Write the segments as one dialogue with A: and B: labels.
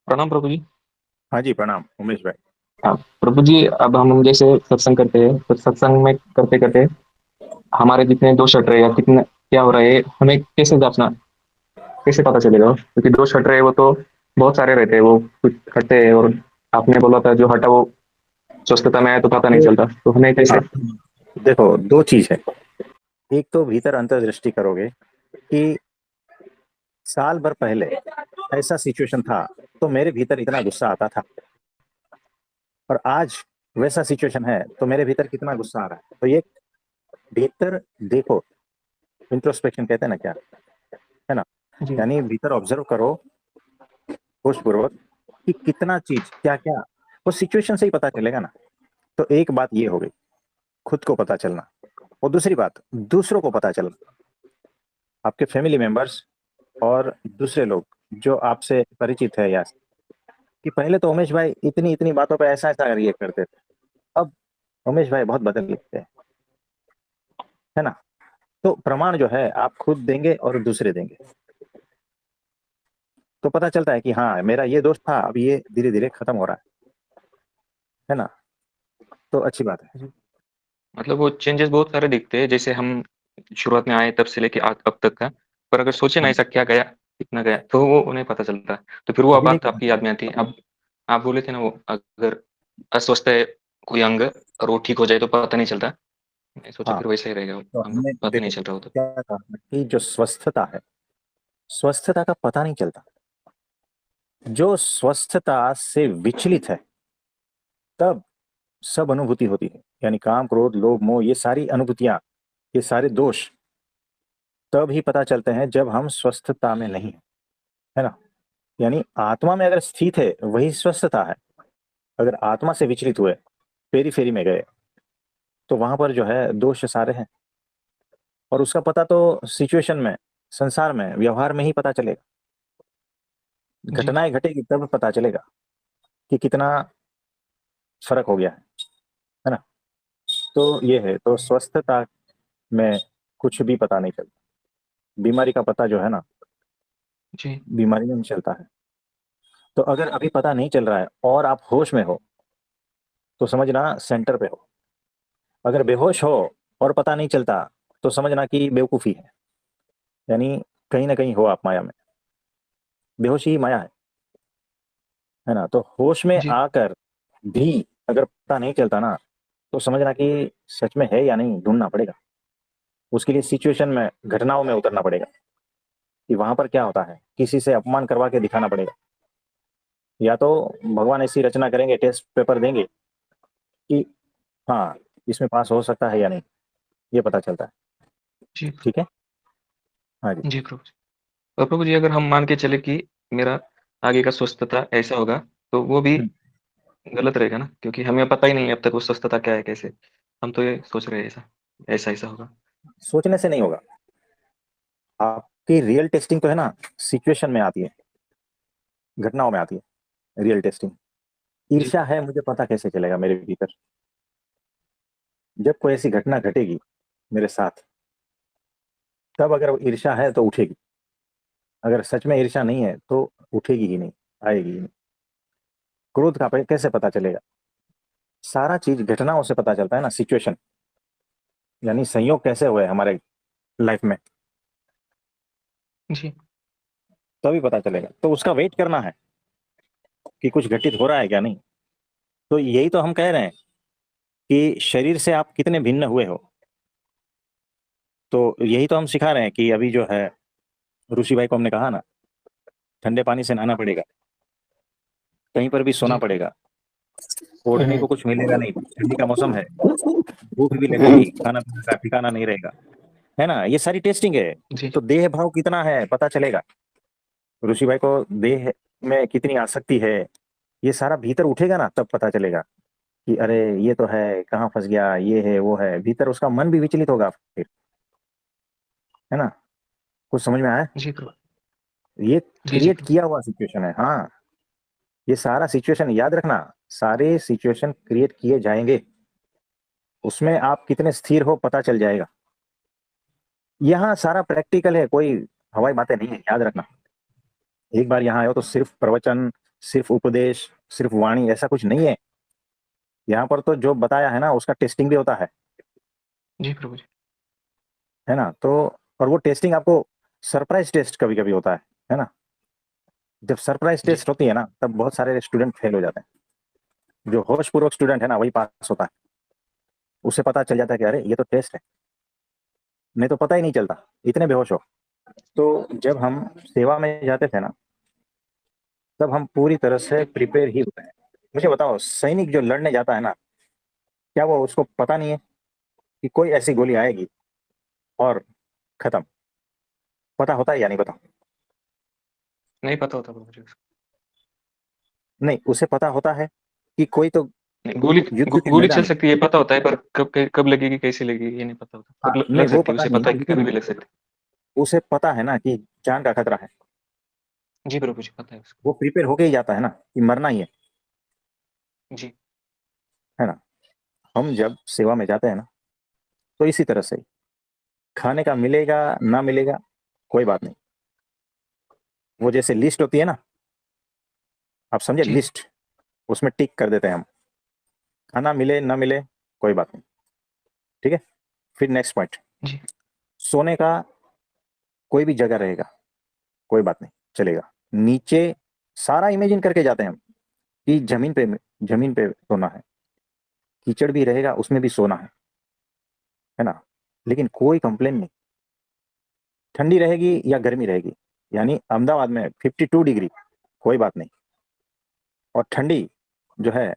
A: प्रणाम प्रभु जी।
B: हाँ जी, प्रणाम उमेश भाई।
A: हाँ प्रभु जी, अब हम जैसे सत्संग करते हैं तो सत्संग में करते करते हमारे जितने दोष हट रहे हैं या कितने क्या हो रहा है हमें कैसे जांचना, कैसे पता चलेगा? क्योंकि दोष हट रहे हैं वो तो बहुत सारे रहते हैं, वो कुछ हटते हैं और आपने बोला था जो हटा वो स्वस्थता में आया तो पता नहीं
B: तो
A: चलता, तो हमें कैसे?
B: हाँ, देखो दो चीज है। एक तो भीतर अंतर्दृष्टि करोगे कि साल भर पहले ऐसा सिचुएशन था तो मेरे भीतर इतना गुस्सा आता था, और आज वैसा सिचुएशन है तो मेरे भीतर कितना गुस्सा आ रहा है। तो ये भीतर देखो, इंट्रोस्पेक्शन कहते हैं ना, क्या है ना।
A: जी
B: यानी भीतर ऑब्जर्व करो होशपूर्वक कि कितना चीज क्या क्या, वो सिचुएशन से ही पता चलेगा ना। तो एक बात ये हो गई, खुद को पता चलना। और दूसरी बात, दूसरों को पता चलना, आपके फैमिली मेंबर्स और दूसरे लोग जो आपसे परिचित है, या कि पहले तो उमेश भाई इतनी इतनी बातों पे ऐसा ऐसा रिएक्ट करते थे, अब उमेश भाई बहुत बदल लिखते हैं, है ना। तो प्रमाण जो है आप खुद देंगे और दूसरे देंगे, तो पता चलता है कि हाँ मेरा ये दोस्त था, अब ये धीरे धीरे खत्म हो रहा है ना। तो अच्छी बात है।
A: जी। मतलब वो चेंजेस बहुत सारे दिखते हैं, जैसे हम शुरुआत में आए तब से लेके आज अब तक का। पर अगर सोचे ना
B: हाँ,
A: ऐसा क्या गया, कितना गया, तो वो उन्हें पता चलता है। तो फिर वो
B: यही
A: बात
B: तो।
A: आपकी याद में आती है। अब आप बोले थे ना, वो अगर अस्वस्थ है कोई अंग और वो ठीक हो जाए तो पता नहीं चलता। मैं सोचा
B: हाँ,
A: फिर वैसा ही रहेगा, वो
B: तो
A: अंग
B: हमने
A: पता नहीं
B: देखो
A: चल रहा हो तो।
B: क्या कहा कि जो स्वस्थता है, स्वस्थता का पता नहीं चलता। जो स्वस्थता से विचलित है तब सब अनुभूति होती है, यानी काम क्रोध लोभ मोह ये सारी अनुभूतियां, ये सारे दोष तब ही पता चलते हैं जब हम स्वस्थता में नहीं हैं, है ना। यानी आत्मा में अगर स्थित है वही स्वस्थता है। अगर आत्मा से विचलित हुए, फेरी फेरी में गए, तो वहां पर जो है दोष सारे हैं। और उसका पता तो सिचुएशन में, संसार में, व्यवहार में ही पता चलेगा।
A: जी
B: घटनाएं घटेगी तब पता चलेगा कि कितना फर्क हो गया है ना। तो ये है, तो स्वस्थता में कुछ भी पता नहीं चलता। बीमारी का पता जो है ना,
A: जी
B: बीमारी में नहीं चलता है। तो अगर अभी पता नहीं चल रहा है और आप होश में हो, तो समझना सेंटर पे हो। अगर बेहोश हो और पता नहीं चलता, तो समझना कि बेवकूफी है, यानी कहीं ना कहीं हो आप माया में। बेहोशी ही माया है ना। तो होश में
A: जी
B: आकर भी अगर पता नहीं चलता ना, तो समझना कि सच में है या नहीं, ढूंढना पड़ेगा। उसके लिए सिचुएशन में, घटनाओं में उतरना पड़ेगा कि वहां पर क्या होता है, किसी से अपमान करवा के दिखाना पड़ेगा, या तो भगवान ऐसी रचना करेंगे, टेस्ट पेपर देंगे कि हाँ इसमें पास हो सकता है या नहीं, ये पता चलता है।
A: जी
B: ठीक है। हाँ जी।
A: जी प्रभु जी। और प्रभु जी, अगर हम मान के चले कि मेरा आगे का स्वस्थता ऐसा होगा, तो वो भी
B: हम्म।
A: गलत रहेगा ना, क्योंकि हमें पता ही नहीं है अब तक वो स्वस्थता क्या है, कैसे। हम तो ये सोच रहे हैं ऐसा ऐसा ऐसा होगा।
B: सोचने से नहीं होगा। आपकी रियल टेस्टिंग तो है ना, सिचुएशन में आती है, घटनाओं में आती है रियल टेस्टिंग।
A: जी
B: ईर्ष्या है मुझे पता कैसे चलेगा मेरे भीतर? जब कोई ऐसी घटना घटेगी मेरे साथ, तब अगर वो ईर्ष्या है तो उठेगी। अगर सच में ईर्ष्या नहीं है तो उठेगी ही नहीं, आएगी ही नहीं। क्रोध का कैसे पता चलेगा? सारा चीज घटनाओं से पता चलता है ना, सिचुएशन, यानी संयोग कैसे हुए हमारे लाइफ में,
A: जी
B: तभी पता चलेगा। तो उसका वेट करना है कि कुछ घटित हो रहा है क्या नहीं। तो यही तो हम कह रहे हैं कि शरीर से आप कितने भिन्न हुए हो। तो यही तो हम सिखा रहे हैं कि अभी जो है, ऋषि भाई को हमने कहा ना, ठंडे पानी से नहाना पड़ेगा, कहीं पर भी सोना
A: जी
B: पड़ेगा, ओढ़ने
A: हम्म,
B: को कुछ मिलेगा नहीं, ठंडी का मौसम है, भूख भी लगेगी, खाना पीना का ठिकाना नहीं रहेगा, है ना। ये सारी टेस्टिंग है।
A: जी
B: तो देह भाव कितना है पता चलेगा। ऋषि भाई को देह में कितनी आसक्ति है, ये सारा भीतर उठेगा ना, तब पता चलेगा कि अरे ये तो है, कहाँ फंस गया, ये है वो है। भीतर उसका मन भी विचलित होगा फिर, है ना। कुछ समझ में आया?
A: जी प्रभु।
B: ये
A: जी जी
B: क्रिएट
A: प्रभु।
B: किया हुआ सिचुएशन है, हाँ। ये सारा सिचुएशन याद रखना, सारे सिचुएशन क्रिएट किए जाएंगे, उसमें आप कितने स्थिर हो पता चल जाएगा। यहाँ सारा प्रैक्टिकल है, कोई हवाई बातें नहीं है, याद रखना। एक बार यहाँ आए हो तो सिर्फ प्रवचन, सिर्फ उपदेश, सिर्फ वाणी, ऐसा कुछ नहीं है। यहाँ पर तो जो बताया है ना उसका टेस्टिंग भी होता
A: जी प्रभु जी।
B: है ना। तो और वो टेस्टिंग आपको सरप्राइज टेस्ट कभी कभी होता है ना। जब सरप्राइज
A: जी
B: टेस्ट होती है ना तब बहुत सारे स्टूडेंट फेल हो जाते हैं। जो होश पूर्वक स्टूडेंट है ना वही पास होता है। उसे पता चल जाता है कि अरे ये तो टेस्ट है, नहीं तो पता ही नहीं चलता, इतने बेहोश हो। तो जब हम सेवा में जाते थे ना तब हम पूरी तरह से प्रिपेयर ही होते हैं। मुझे बताओ, सैनिक जो लड़ने जाता है ना, क्या वो उसको पता नहीं है कि कोई ऐसी गोली आएगी और खत्म? पता होता है या नहीं बताओ?
A: नहीं पता होता प्रभु जी उसको।
B: नहीं, उसे पता होता है कि कोई तो
A: नहीं, गोली
B: युद्ध के
A: गोली चल
B: मैदान में।
A: सकती है पता होता है, पर कब लगेगी कैसे लगेगी ये नहीं पता होता।
B: हाँ,
A: पर
B: नहीं
A: लग
B: वो
A: सकती है,
B: पता
A: उसे
B: नहीं
A: पता
B: है
A: है कि
B: लेकिन
A: कभी भी लग सकती
B: उसे पता है ना कि जान का खतरा है।
A: है। जी प्रभु जी पता है उसको।
B: वो प्रिपेयर होके ही जाता है ना कि मरना ही
A: जी
B: है ना। हम जब सेवा में जाते हैं ना तो इसी तरह से ही, खाने का मिलेगा ना मिलेगा कोई बात नहीं। वो जैसे लिस्ट होती है ना, आप समझे,
A: जी
B: लिस्ट, उसमें टिक कर देते हैं हम। खाना मिले ना मिले कोई बात नहीं, ठीक है। फिर नेक्स्ट पॉइंट,
A: जी
B: सोने का कोई भी जगह रहेगा कोई बात नहीं, चलेगा। नीचे सारा इमेजिन करके जाते हैं हम कि जमीन पे सोना है, कीचड़ भी रहेगा उसमें भी सोना है ना। लेकिन कोई कंप्लेन नहीं, ठंडी रहेगी या गर्मी रहेगी, यानी अहमदाबाद में 52 डिग्री कोई बात नहीं, और ठंडी जो है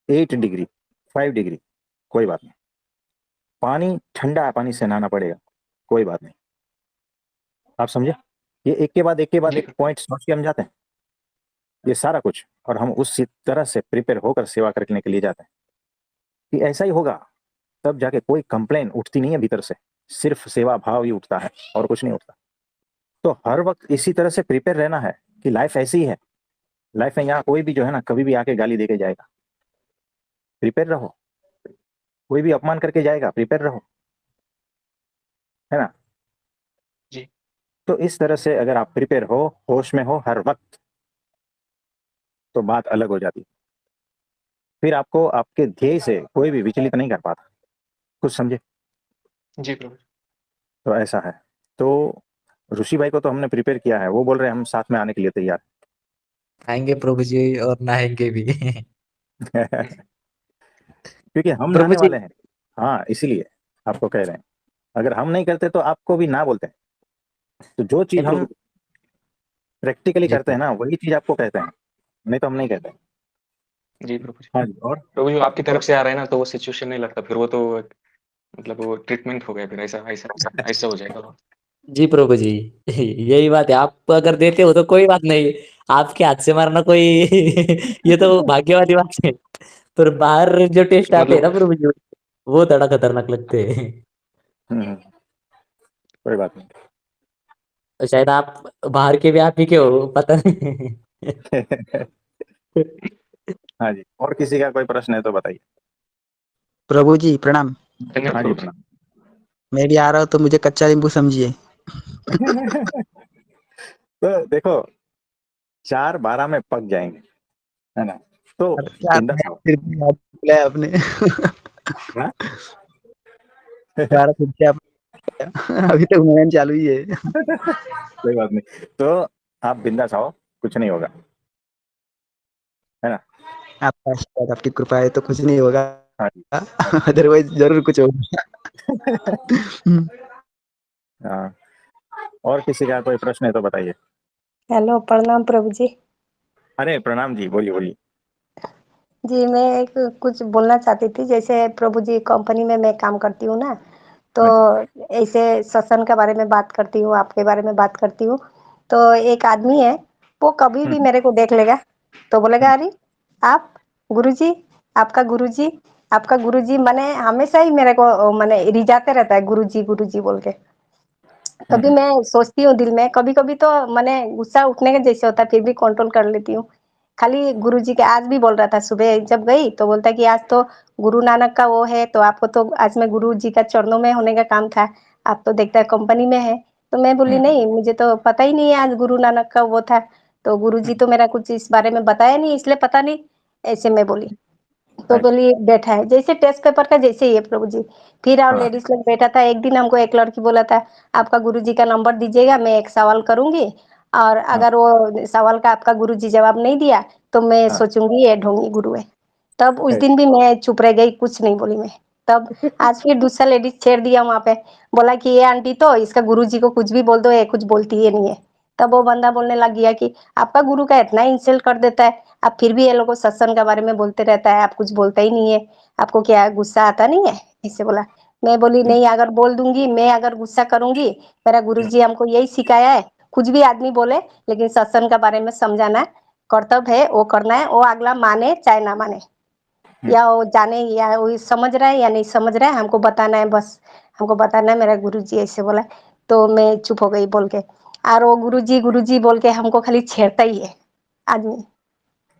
B: 8 डिग्री, 5 डिग्री कोई बात नहीं। पानी ठंडा पानी से नहाना पड़ेगा कोई बात नहीं। आप समझे? ये एक के बाद
A: जी
B: एक पॉइंट सोच के हम जाते हैं, ये सारा कुछ, और हम उसी तरह से प्रिपेयर होकर सेवा करने के लिए जाते हैं कि ऐसा ही होगा। तब जाके कोई कंप्लेन उठती नहीं है भीतर से, सिर्फ सेवा भाव ही उठता है और कुछ नहीं उठता। तो हर वक्त इसी तरह से प्रिपेयर रहना है कि लाइफ ऐसी ही है। लाइफ में यहाँ कोई भी जो है ना कभी भी आके गाली दे के जाएगा, प्रिपेयर रहो। कोई भी अपमान करके जाएगा, प्रिपेयर रहो, है ना।
A: जी
B: तो इस तरह से अगर आप प्रिपेयर हो, होश में हो हर वक्त, तो बात अलग हो जाती है। फिर आपको आपके ध्येय से कोई भी विचलित नहीं कर पाता। कुछ समझे?
A: जी प्रभु जी।
B: तो ऐसा है। तो ऋषि भाई को तो हमने प्रिपेयर किया है, वो बोल रहे हैं हम साथ में आने के लिए तैयार
C: आएंगे प्रभु जी और नहाएंगे भी।
B: हैं। क्योंकि हम
C: प्रभु
B: नहाने
C: जी।
B: वाले हैं। हाँ, इसीलिए आपको कह रहे हैं। अगर हम नहीं करते तो आपको भी ना बोलते हैं। तो जो चीज
C: नहीं
B: हम
C: प्रभु
B: प्रैक्टिकली
C: जी।
B: करते हैं ना वही चीज आपको कहते हैं, नहीं तो हम नहीं कहते।
A: जी प्रभु जी।
B: हाँ जी। और
A: प्रभु जी आपकी तरफ से आ रहा है ना, तो वो सिचुएशन नहीं लगता, फिर वो तो मतलब वो ट्रीटमेंट हो गया, फिर ऐसा ऐसा ऐसा हो जाएगा वो।
C: जी प्रभु जी। यही बात है, आप अगर देते हो तो कोई बात नहीं, आपके हाथ से मारना कोई ये तो भाग्य वाली बात है। पर बाहर जो टेस्ट आते हैं ना
A: मतलब
C: प्रभु जी, वो थोड़ा खतरनाक लगते हैं।
B: कोई बात नहीं।
C: तो शायद आप बाहर के भी आप ही के हो, पता नहीं।
B: हाँ जी, और किसी का कोई प्रश्न है तो बताइए।
D: प्रभु जी प्रणाम।
A: धन्यवाद
B: हाँ जी,
A: प्रभु जी।
B: प्रणाम।
D: मैं भी आ रहा हूँ तो मुझे कच्चा नींबू समझिए।
B: तो देखो, 4-12 में पक जाएंगे, है ना। तो
D: अब क्या
B: बिंदास
D: मैं
B: आओ।
D: फिर भी याद बुलाया आपने।
B: हाँ?
D: दोबारा फिर से आप अभी तक मुहिम चालू ही है।
B: कोई बात नहीं। तो आप बिंदास आओ, कुछ नहीं होगा, है ना।
D: आपका आशीर्वाद आपकी कृपा है तो कुछ नहीं होगा,
B: हाँ जी।
D: अदरवाइज जरूर कुछ होगा।
B: हाँ, और किसी का कोई प्रश्न है तो बताइए।
E: हेलो प्रणाम प्रभु जी।
B: अरे प्रणाम जी, बोलिए बोलिए।
E: जी मैं एक कुछ बोलना चाहती थी, जैसे प्रभु जी कंपनी में मैं काम करती हूँ ना, तो
B: हाँ जी।
E: ऐसे सत्संग के बारे में बात करती हूँ, आपके बारे में बात करती हूँ। तो एक आदमी है, वो कभी भी
B: हम्म,
E: मेरे को देख लेगा तो बोलेगा अरे आप गुरुजी, आपका गुरुजी, आपका गुरुजी, माने हमेशा ही मेरे को माने रिझाते रहता है गुरुजी गुरुजी बोल के। कभी
B: हम्म,
E: मैं सोचती हूँ दिल में, कभी-कभी तो माने गुस्सा उठने के जैसे होता है, फिर भी कंट्रोल कर लेती हूँ। खाली गुरुजी के आज भी बोल रहा था, सुबह जब गई तो बोलता है कि आज तो गुरु नानक का वो है, तो आपको तो आज मैं गुरुजी का चरणों में होने का काम था। आप तो देखता है कंपनी में है। तो मैं बोली
B: हम्म,
E: नहीं, मुझे तो पता ही नहीं है आज गुरु नानक का वो था। तो गुरुजी तो मेरा कुछ इस बारे में बताया नहीं, इसलिए पता नहीं, ऐसे मैं बोली। तो
B: हाँ।
E: बोली बैठा है, जैसे टेस्ट पेपर का जैसे ही है प्रभु जी। फिर और
B: हाँ।
E: लेडीज लोग बैठा था, एक दिन हमको एक लड़की बोला था, आपका गुरुजी का नंबर दीजिएगा, मैं एक सवाल करूँगी और
B: हाँ।
E: अगर वो सवाल का आपका गुरुजी जवाब नहीं दिया, तो मैं
B: हाँ।
E: सोचूँगी ये ढोंगी गुरु है। तब उस
B: है।
E: दिन भी मैं चुप रह गई, कुछ नहीं बोली मैं। तब आज फिर दूसरा लेडीज छेड़ दिया वहाँ पे, बोला कि ये आंटी तो इसका गुरुजी को कुछ भी बोल दो, ये कुछ बोलती ही नहीं है। तब वो बंदा बोलने लग गया कि आपका गुरु का इतना इंसल्ट कर देता है, आप फिर भी ये लोग को सत्संग के बारे में बोलते रहता है, आप कुछ बोलता ही नहीं है, आपको क्या गुस्सा आता नहीं है? ऐसे बोला। मैं बोली नहीं, अगर बोल दूंगी, मैं अगर गुस्सा करूंगी, मेरा गुरुजी हमको यही सिखाया है, कुछ भी आदमी बोले लेकिन सत्संग के बारे में समझाना कर्तव्य है, वो करना है, वो अगला माने चाहे ना माने, या वो जाने या वो समझ रहा है या नहीं समझ रहा है, हमको बताना है बस, हमको बताना है, मेरा गुरुजी ऐसे बोला। तो मैं चुप हो गई बोल के। और वो गुरुजी बोल के हमको खाली छेड़ता ही है आदमी।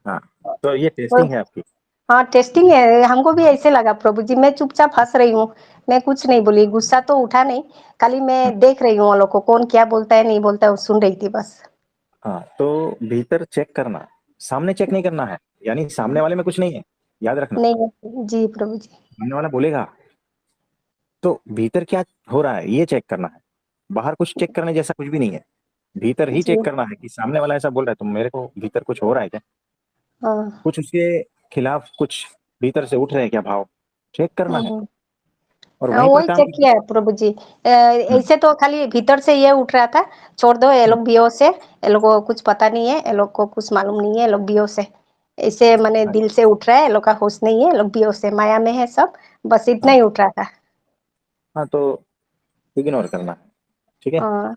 B: हाँ, तो ये
E: वो
B: टेस्टिंग है आपकी।
E: हाँ टेस्टिंग है, हमको भी ऐसे लगा प्रभु जी। मैं चुपचाप हंस रही हूँ, मैं कुछ नहीं बोली, गुस्सा तो उठा नहीं, खाली मैं देख रही हूँ वो लोग को, कौन क्या बोलता है नहीं बोलता है, वो सुन रही थी बस।
B: हाँ, तो भीतर चेक करना, सामने चेक नहीं करना है, यानी सामने वाले में कुछ नहीं है, याद रखना।
E: नहीं जी प्रभु जी।
B: सामने वाला बोलेगा तो भीतर क्या हो रहा है ये चेक करना है। बाहर कुछ चेक करने जैसा कुछ भी नहीं है, भीतर ही
E: जी
B: चेक करना है कि सामने वाला ऐसा बोल रहा है तो मेरे को भीतर कुछ हो रहा है क्या,
E: हाँ।
B: कुछ उसके खिलाफ कुछ भीतर से उठ रहे हैं क्या भाव, चेक करना है
E: हम्म।
B: और
E: हाँ,
B: वहीं पर
E: वही
B: काम
E: चेक
B: करना
E: किया है प्रभु जी।
B: है।
E: ऐसे तो खाली भीतर से ये उठ रहा था, छोड़ दो ये लोग बियो से, ये लोग को कुछ पता नहीं है, ये लोग को कुछ मालूम नहीं है, ये लोग बियो से ऐसे मैंने
B: हाँ,
E: दिल से उठ रहा है, ये लोग का होश नहीं है, ये लोग बियो से माया में है सब, बस इतना
B: हाँ,
E: ही उठ रहा था।
B: हाँ, तो इग्नोर करना है, ठीक है।
E: हाँ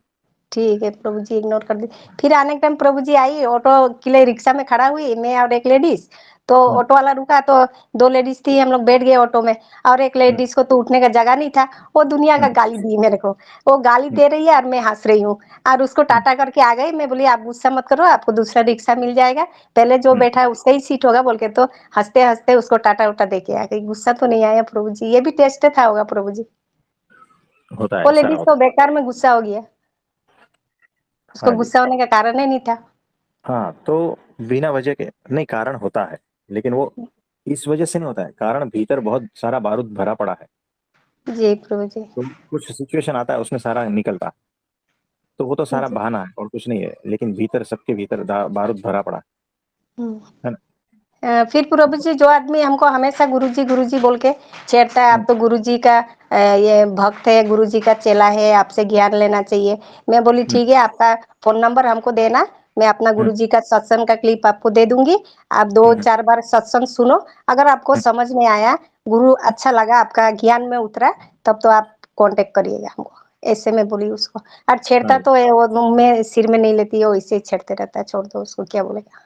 E: ठीक है प्रभु जी, इग्नोर कर दी। फिर आने के टाइम प्रभु जी आई, ऑटो के लिए रिक्शा में खड़ा हुई मैं और एक लेडीज। तो
B: हाँ।
E: ऑटो वाला रुका तो दो लेडीज थी, हम लोग बैठ गए ऑटो में, और एक
B: हम्म।
E: लेडीज को तो उठने का जगह नहीं था, वो दुनिया का
B: हम्म।
E: गाली दी मेरे को। वो गाली
B: हम्म।
E: दे रही है और मैं हंस रही हूँ, और उसको
B: हम्म।
E: टाटा करके आ गई। मैं बोली आप गुस्सा मत करो, आपको दूसरा रिक्शा मिल जाएगा, पहले जो
B: हम्म।
E: बैठा है उसका ही सीट होगा बोल के, तो हंसते हंसते उसको टाटा उटा दे के आ गई। गुस्सा तो नहीं आया प्रभु जी, ये भी टेस्ट था होगा प्रभु जी।
B: होता
E: वो
B: है, सारा
E: लेडीज
B: होता
E: तो
B: है।
E: बेकार में गुस्सा हो गया, उसको
B: हाँ जी।
E: गुस्सा होने का कारण ही नहीं था।
B: हाँ, तो बिना वजह के नहीं, कारण होता है, लेकिन वो इस वजह से नहीं होता है, कारण भीतर बहुत सारा बारूद भरा पड़ा है,
E: जी प्रभु जी।
B: तो कुछ सिचुएशन आता है उसमें सारा निकलता है, तो वो तो सारा
E: जी।
B: बहाना है और कुछ नहीं है, लेकिन भीतर सबके भीतर बारूद भरा पड़ा
E: हम्म।
B: है ना।
E: फिर प्रभु जी जो आदमी हमको हमेशा गुरुजी बोल के छेड़ता है, आप तो गुरुजी का ये भक्त है, गुरुजी का चेला है, आपसे ज्ञान लेना चाहिए। मैं बोली
B: हम्म।
E: ठीक है, आपका फोन नंबर हमको देना, मैं अपना
B: हम्म।
E: गुरुजी का सत्संग का क्लिप आपको दे दूंगी, आप दो
B: हम्म।
E: चार बार सत्संग सुनो, अगर आपको
B: हम्म।
E: समझ में आया, गुरु अच्छा लगा, आपका ज्ञान में उतरा, तब तो आप कांटेक्ट करिएगा हमको। ऐसे में बोली उसको। और
B: हाँ
E: छेड़ता
B: जी।
E: तो है वो, मैं सिर में नहीं लेती, वो इसे छेड़ते रहता है, छोड़ दो उसको, क्या बोलेगा,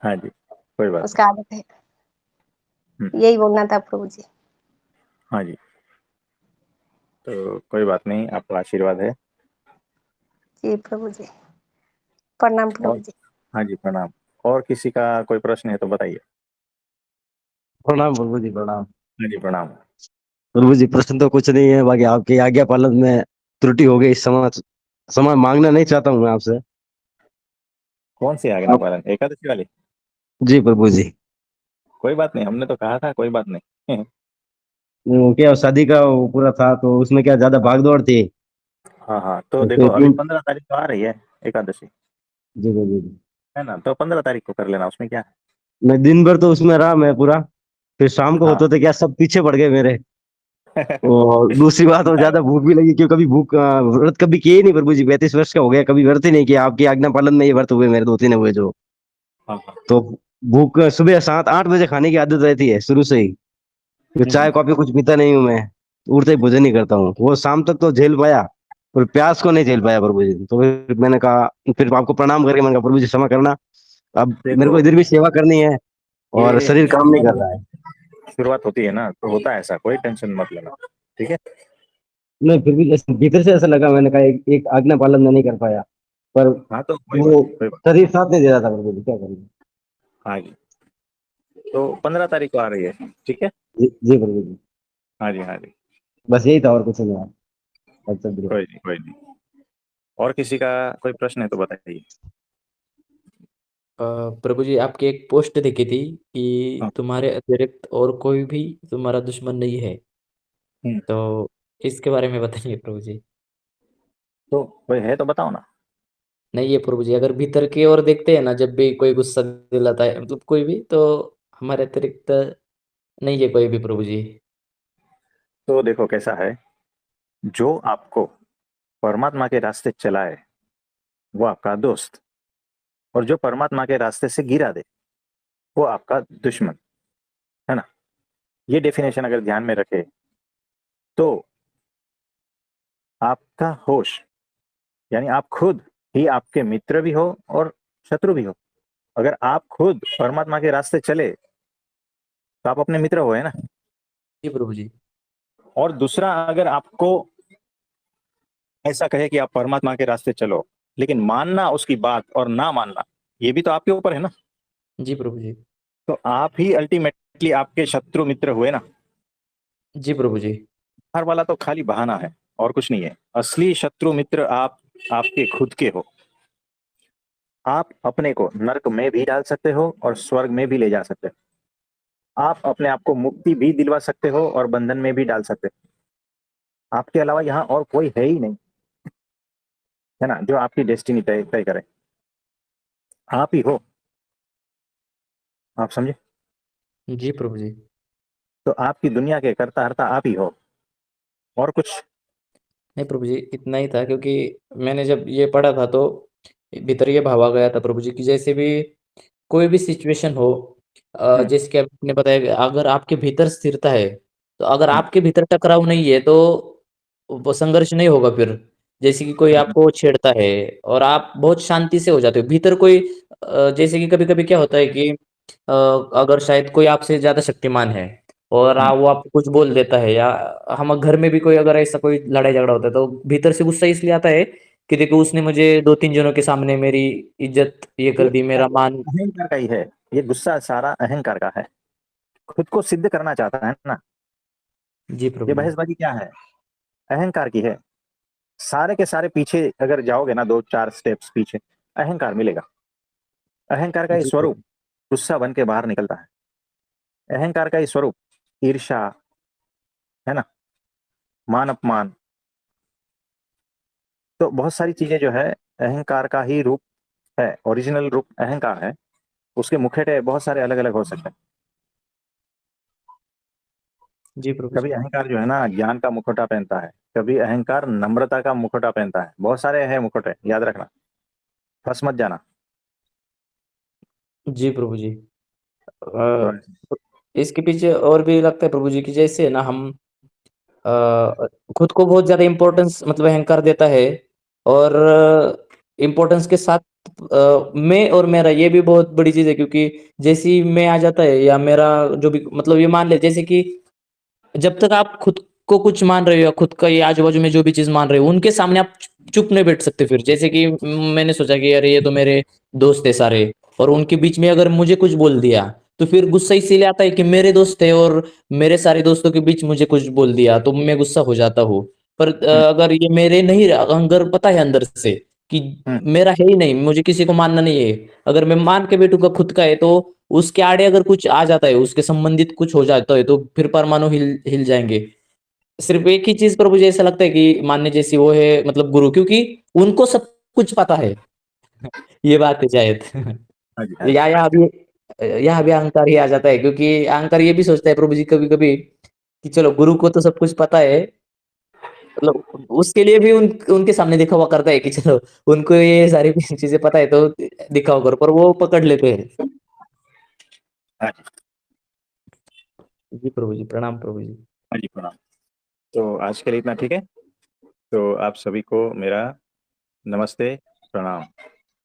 B: हाँ जी, कोई बात नहीं।
E: उसका आदत है।
B: हम्म।
E: यही बोलना था प्रभु जी।
B: हाँ जी, तो कोई बात नहीं, आपका आशीर्वाद है।
E: जी प्रभु जी, प्रणाम
B: और
E: प्रभु जी।
B: हाँ जी, प्रणाम। और किसी का कोई प्रश्न है तो बताइए।
F: प्रणाम प्रभु जी, प्रणाम।
B: हाँ जी, प्रणाम।
F: प्रभु जी, प्रश्न तो कुछ नहीं है, बाकी आपकी आज्ञा पालन में त्रुटि हो गई, समय समय मांगना नहीं चाहता हूँ मैं आपसे।
B: कौन सी आज्ञा
F: आप
B: पालन, एकादशी वाली?
F: जी प्रभु जी।
B: कोई बात नहीं, हमने तो कहा था कोई बात नहीं।
F: वो क्या शादी का वो पूरा था, तो उसमें क्या ज्यादा भागदौड़ थी।
B: हाँ, हाँ, तो
F: तो
B: देखो
F: फिर
B: अभी 15 तारीख को आ रही है एकादशी,
F: जी प्रभु जी।
B: है ना, तो 15 तारीख को कर लेना, उसमें क्या
F: मैं दिन भर तो उसमें रहा मैं पूरा, फिर शाम को
B: है।
F: होते थे क्या सब पीछे पड़ गए मेरे।
B: हाँ।
F: और दूसरी बात, और ज्यादा भूख भी लगी, क्यों कभी भूख व्रत कभी किए ही नहीं प्रभु जी, 35 वर्ष का हो गया, कभी व्रत ही नहीं किया। आपकी आज्ञा पालन में ये व्रत हुए मेरे, 2 3 हुए जो।
B: हाँ, हाँ।
F: तो भूख सुबह 7 8 बजे खाने की आदत रहती है शुरू से ही। फिर
B: हम्म।
F: चाय कॉफी कुछ पीता नहीं हूँ मैं, उठते ही भोजन ही करता हूँ। वो शाम तक तो झेल पाया, पर प्यास को नहीं झेल पाया प्रभु जी। तो फिर मैंने कहा, फिर आपको प्रणाम करके मैंने कहा प्रभु जी क्षमा करना, अब मेरे
B: देखो,
F: को इधर भी सेवा करनी है और
B: ये
F: शरीर काम नहीं कर रहा है।
B: शुरुआत होती है ना, तो होता है ऐसा, कोई टेंशन मत लेना, ठीक है।
F: नहीं, फिर भी भीतर से ऐसा लगा, मैंने कहा एक आज्ञा पालन मैं नहीं कर पाया, पर
B: हाँ, तो कोई बात
F: वो
B: नहीं, कोई बात
F: शरीर साथ नहीं दे रहा था प्रभु जी, क्या करें।
B: नहीं। हाँ जी, तो 15 तारीख को आ रही है, ठीक है।
F: जी प्रभु जी।
B: हाँ जी, हाँ जी,
F: बस यही था और कुछ नहीं। अच्छा।
B: कोई नहीं, कोई नहीं। और किसी का कोई प्रश्न है तो बताइए।
C: प्रभु जी आपकी एक पोस्ट देखी थी कि
B: हाँ।
C: तुम्हारे अतिरिक्त और कोई भी तुम्हारा दुश्मन नहीं है।
B: हम्म।
C: तो इसके बारे में बताइए प्रभु जी।
B: तो वही है तो बताओ ना।
C: नहीं है प्रभु जी, अगर भीतर की ओर देखते हैं ना, जब भी कोई गुस्सा दिलाता है मतलब कोई भी, तो हमारे अतिरिक्त नहीं है कोई भी प्रभु जी।
B: तो देखो कैसा है, जो आपको परमात्मा के रास्ते चलाए वो आपका दोस्त, और जो परमात्मा के रास्ते से गिरा दे वो आपका दुश्मन, है ना। ये डेफिनेशन अगर ध्यान में रखे तो आपका होश, यानी आप खुद ही आपके मित्र भी हो और शत्रु भी हो। अगर आप खुद परमात्मा के रास्ते चले तो आप अपने मित्र हो, है ना।
C: जी प्रभु जी।
B: और दूसरा, अगर आपको ऐसा कहे कि आप परमात्मा के रास्ते चलो, लेकिन मानना उसकी बात और ना मानना, ये भी तो आपके ऊपर है ना।
C: जी प्रभु जी।
B: तो आप ही अल्टीमेटली आपके शत्रु मित्र हुए ना।
C: जी प्रभु जी।
B: हर वाला तो खाली बहाना है और कुछ नहीं है। असली शत्रु मित्र आप आपके खुद के हो। आप अपने को नरक में भी डाल सकते हो और स्वर्ग में भी ले जा सकते हो। आप अपने आप को मुक्ति भी दिलवा सकते हो और बंधन में भी डाल सकते हो। आपके अलावा यहाँ और कोई है ही नहीं, है ना, जो आपकी डेस्टिनी तय तय करे। आप ही हो। आप समझे।
C: जी प्रभु जी।
B: तो आपकी दुनिया के कर्ता हर्ता आप ही हो, और कुछ।
C: नहीं प्रभु जी, इतना ही था, क्योंकि मैंने जब ये पढ़ा था तो भीतर ये भाव आ गया था प्रभु जी कि जैसे भी कोई भी सिचुएशन हो,
B: हम्म।
C: जैसे कि आपने बताया कि अगर आपके भीतर स्थिरता है, तो अगर
B: हम्म।
C: आपके भीतर टकराव नहीं है तो वो संघर्ष नहीं होगा फिर। जैसे कि कोई
B: हम्म।
C: आपको छेड़ता है और आप बहुत शांति से हो जाते हो भीतर कोई, जैसे कि कभी कभी क्या होता है कि अगर शायद कोई आपसे ज्यादा शक्तिमान है और
B: हम्म।
C: वो आपको कुछ बोल देता है, या हम घर में भी कोई अगर ऐसा कोई लड़ाई झगड़ा होता है, तो भीतर से गुस्सा इसलिए आता है कि देखो उसने मुझे दो तीन जनों के सामने मेरी इज्जत ये
B: ये
C: कर दी, मेरा मान।
B: अहंकार का ही है। ये गुस्सा सारा अहंकार का है, खुद को सिद्ध करना चाहता है ना।
C: जी
B: ये
C: प्रभु जी।
B: बहसबाजी क्या है, अहंकार की है। सारे के सारे पीछे अगर जाओगे ना, दो चार स्टेप्स पीछे, अहंकार मिलेगा। अहंकार का ही
C: जी
B: स्वरूप
C: प्रभु।
B: गुस्सा बन के बाहर निकलता है। अहंकार का ही स्वरूप ईर्ष्या, है ना, मान अपमान। तो बहुत सारी चीजें जो है अहंकार का ही रूप है, ओरिजिनल रूप अहंकार है। उसके मुखेटे बहुत सारे अलग अलग हो सकते हैं।
C: जी प्रभु
B: कभी
C: जी।
B: अहंकार जो है ना ज्ञान का मुखौटा पहनता है, कभी अहंकार नम्रता का मुखौटा पहनता है। बहुत सारे हैं मुखौटे, याद रखना, फंस मत जाना।
C: जी प्रभु जी।
B: तो
C: अ, इसके पीछे और भी लगता है प्रभु जी की, जैसे ना हम खुद को बहुत ज्यादा इम्पोर्टेंस मतलब अहंकार देता है, और इम्पोर्टेंस के साथ मैं और मेरा ये भी बहुत बड़ी चीज है, क्योंकि जैसे ही मैं आ जाता है या मेरा जो भी मतलब ये मान ले, जैसे कि जब तक आप खुद को कुछ मान रहे हो या खुद का ये आजू-बाजू में जो भी चीज़ मान रहे हो, उनके सामने आप चुप नहीं बैठ सकते फिर। जैसे कि मैंने सोचा कि अरे ये तो मेरे दोस्त है सारे, और उनके बीच में अगर मुझे कुछ बोल दिया, तो फिर गुस्सा इसीलिए आता है कि मेरे दोस्त थे और मेरे सारे दोस्तों के बीच मुझे कुछ बोल दिया, तो मैं गुस्सा हो जाता हूँ। पर
B: हम्म।
C: अगर ये मेरे नहीं अगर पता है अंदर से कि
B: हम्म।
C: मेरा है ही नहीं, मुझे किसी को मानना नहीं है, अगर मैं मान के बैठूँगा खुद का है, तो उसके आड़े अगर कुछ आ जाता है, उसके संबंधित कुछ हो जाता है, तो फिर परमाणु हिल हिल जाएँगे। सिर्फ़ एक ही चीज़ पर मुझे ऐसा लगता है कि मानने जैसी, वो है मतलब गुरु, क्योंकि उनको सब कुछ पता है। ये बात है शायद।
B: हाँ जी, हाँ जी।
C: या यहाँ भी अहंकार ही आ जाता है, क्योंकि अहंकार ये भी सोचता है प्रभु जी कभी-कभी कि चलो गुरु को तो सब कुछ पता है, मतलब उसके लिए भी उनके सामने दिखावा करता है कि चलो उनको ये सारी चीज़ें पता है तो दिखावा करो, पर वो पकड़ लेते हैं।
B: हाँ जी।
C: जी प्रभु जी, प्रणाम प्रभु जी।
B: हाँ जी, प्रणाम। तो आज के लिए इतना ठीक है। तो आप सभी को मेरा नमस्ते, प्रणाम।